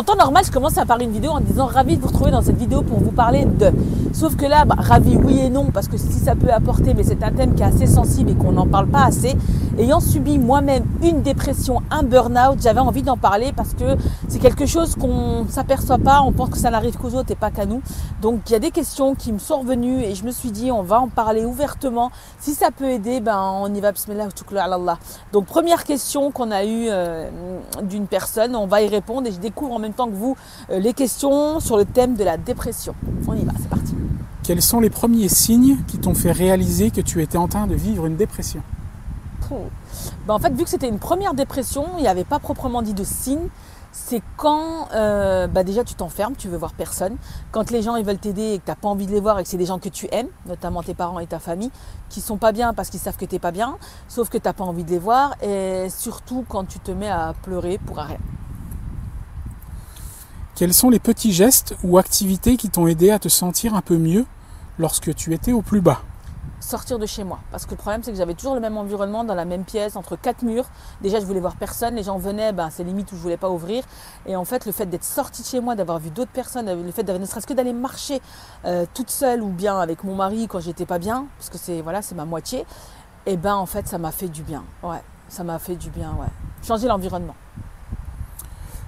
En temps normal, je commence par une vidéo en disant ravi de vous retrouver dans cette vidéo pour vous parler de. Sauf que là, ravi oui et non, parce que si ça peut apporter, mais c'est un thème qui est assez sensible et qu'on n'en parle pas assez. Ayant subi moi-même une dépression, un burn-out, j'avais envie d'en parler parce que c'est quelque chose qu'on ne s'aperçoit pas, on pense que ça n'arrive qu'aux autres et pas qu'à nous. Donc il y a des questions qui me sont revenues et je me suis dit on va en parler ouvertement. Si ça peut aider, on y va. Bismillah wa tawakkalna ala Allah. Donc première question qu'on a eue d'une personne, on va y répondre et je découvre en même temps que vous les questions sur le thème de la dépression. On y va, c'est parti. Quels sont les premiers signes qui t'ont fait réaliser que tu étais en train de vivre une dépression? En fait, vu que c'était une première dépression, il n'y avait pas proprement dit de signes. C'est quand déjà tu t'enfermes, tu veux voir personne. Quand les gens ils veulent t'aider et que tu n'as pas envie de les voir et que c'est des gens que tu aimes, notamment tes parents et ta famille, qui sont pas bien parce qu'ils savent que tu n'es pas bien, sauf que tu n'as pas envie de les voir. Et surtout quand tu te mets à pleurer pour rien. Quels sont les petits gestes ou activités qui t'ont aidé à te sentir un peu mieux lorsque tu étais au plus bas? Sortir de chez moi. Parce que le problème, c'est que j'avais toujours le même environnement, dans la même pièce, entre quatre murs. Déjà, je voulais voir personne. Les gens venaient, c'est limite où je voulais pas ouvrir. Et en fait, le fait d'être sortie de chez moi, d'avoir vu d'autres personnes, le fait ne serait-ce que d'aller marcher toute seule ou bien avec mon mari quand j'étais pas bien, parce que c'est ma moitié, et en fait, ça m'a fait du bien. Ouais, ça m'a fait du bien, ouais. Changer l'environnement.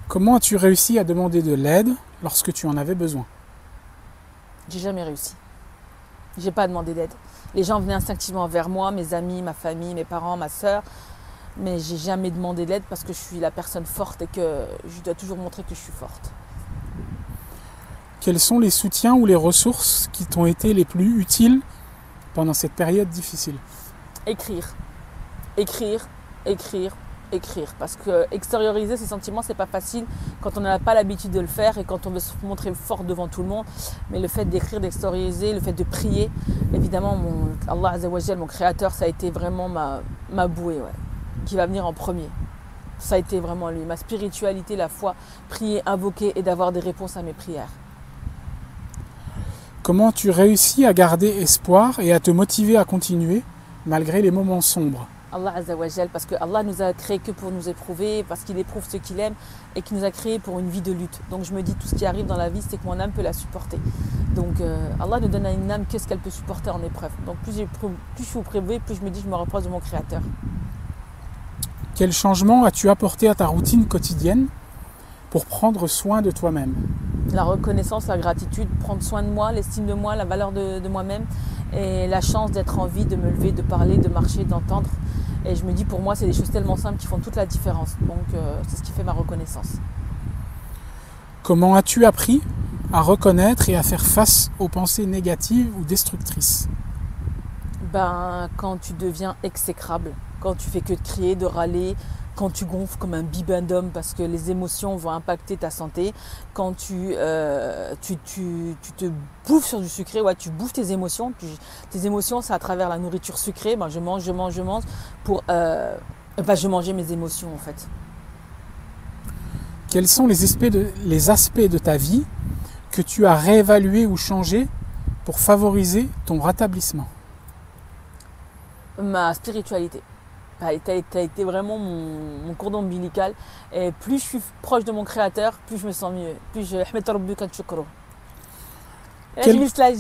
Comment as-tu réussi à demander de l'aide lorsque tu en avais besoin? J'ai jamais réussi. J'ai pas demandé d'aide. Les gens venaient instinctivement vers moi, mes amis, ma famille, mes parents, ma sœur. Mais j'ai jamais demandé d'aide parce que je suis la personne forte et que je dois toujours montrer que je suis forte. Quels sont les soutiens ou les ressources qui t'ont été les plus utiles pendant cette période difficile? Écrire. Écrire, écrire, écrire. Parce que extérioriser ses sentiments, c'est pas facile quand on n'a pas l'habitude de le faire et quand on veut se montrer fort devant tout le monde. Mais le fait d'écrire, d'extérioriser, le fait de prier, évidemment, Allah Azza wa Jal, mon créateur, ça a été vraiment ma bouée, ouais, qui va venir en premier. Ça a été vraiment lui, ma spiritualité, la foi, prier, invoquer et d'avoir des réponses à mes prières. Comment tu réussis à garder espoir et à te motiver à continuer malgré les moments sombres? Allah Azza wa Jal, parce que Allah nous a créés que pour nous éprouver, parce qu'il éprouve ceux qu'il aime et qu'il nous a créés pour une vie de lutte. Donc je me dis, tout ce qui arrive dans la vie, c'est que mon âme peut la supporter. Donc Allah nous donne à une âme qu'est-ce qu'elle peut supporter en épreuve. Donc plus je suis éprouvé, plus je me dis, je me rapproche de mon Créateur. Quel changement as-tu apporté à ta routine quotidienne pour prendre soin de toi-même? La reconnaissance, la gratitude, prendre soin de moi, l'estime de moi, la valeur de moi-même et la chance d'être en vie, de me lever, de parler, de marcher, d'entendre. Et je me dis, pour moi, c'est des choses tellement simples qui font toute la différence. Donc, c'est ce qui fait ma reconnaissance. Comment as-tu appris à reconnaître et à faire face aux pensées négatives ou destructrices? Quand tu deviens exécrable, quand tu fais que de crier, de râler, quand tu gonfles comme un bibendum parce que les émotions vont impacter ta santé, quand tu te bouffes sur du sucré, ouais, tu bouffes tes émotions. Tes émotions, c'est à travers la nourriture sucrée. Je mange pour... je mangeais mes émotions en fait. Quels sont les aspects de ta vie que tu as réévalués ou changés pour favoriser ton rétablissement? Ma spiritualité. Ça a été vraiment mon cordon ombilical. Et plus je suis proche de mon créateur, plus je me sens mieux. Plus je... J'ai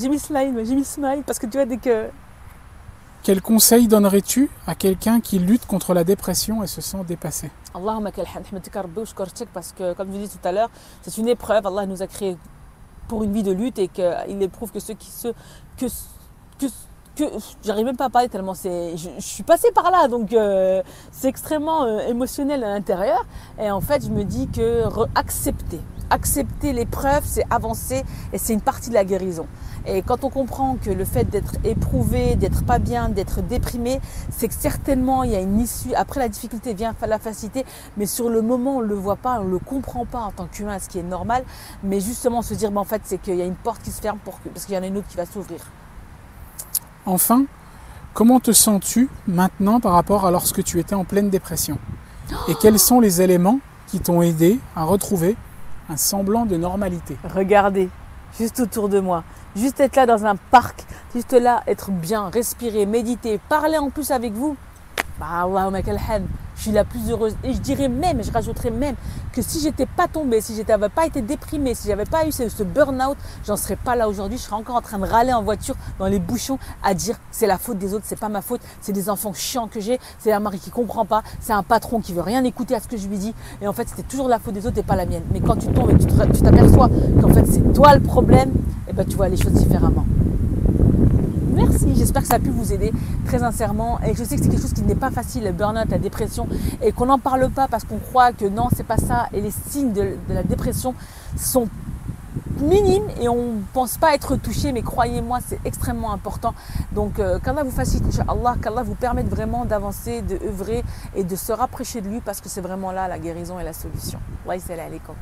mis le smile parce que tu vois, dès que... Quel conseil donnerais-tu à quelqu'un qui lutte contre la dépression et se sent dépassé? Allahumma kalhan, parce que, comme je dis tout à l'heure, c'est une épreuve. Allah nous a créés pour une vie de lutte et qu'il éprouve que ceux qui j'arrive même pas à parler tellement je suis passée par là, donc c'est extrêmement émotionnel à l'intérieur. Et en fait, je me dis que accepter l'épreuve, c'est avancer et c'est une partie de la guérison. Et quand on comprend que le fait d'être éprouvé, d'être pas bien, d'être déprimé, c'est que certainement il y a une issue. Après, la difficulté vient la facilité, mais sur le moment, on le voit pas, on le comprend pas en tant qu'humain, ce qui est normal. Mais justement, se dire, en fait, c'est qu'il y a une porte qui se ferme parce qu'il y en a une autre qui va s'ouvrir. Enfin, comment te sens-tu maintenant par rapport à lorsque tu étais en pleine dépression? Et quels sont les éléments qui t'ont aidé à retrouver un semblant de normalité? Regardez, juste autour de moi, juste être là dans un parc, juste là, être bien, respirer, méditer, parler en plus avec vous. Allahumma kalhan. je suis la plus heureuse. Et je dirais même, je rajouterais même que si j'étais pas tombée, si j'avais pas été déprimée, si j'avais pas eu ce burn-out, j'en serais pas là aujourd'hui. Je serais encore en train de râler en voiture dans les bouchons à dire c'est la faute des autres, c'est pas ma faute, c'est des enfants chiants que j'ai, c'est un mari qui comprend pas, c'est un patron qui veut rien écouter à ce que je lui dis. Et en fait, c'était toujours la faute des autres et pas la mienne. Mais quand tu tombes et tu t'aperçois qu'en fait c'est toi le problème, et ben tu vois les choses différemment. Merci, j'espère que ça a pu vous aider très sincèrement et je sais que c'est quelque chose qui n'est pas facile, le burn-out, la dépression et qu'on n'en parle pas parce qu'on croit que non, c'est pas ça et les signes de la dépression sont minimes et on ne pense pas être touché, mais croyez-moi, c'est extrêmement important. Donc qu'Allah vous facilite, Inch'Allah, qu'Allah vous permette vraiment d'avancer, de œuvrer et de se rapprocher de lui parce que c'est vraiment là la guérison et la solution. Allah yasala alaykum.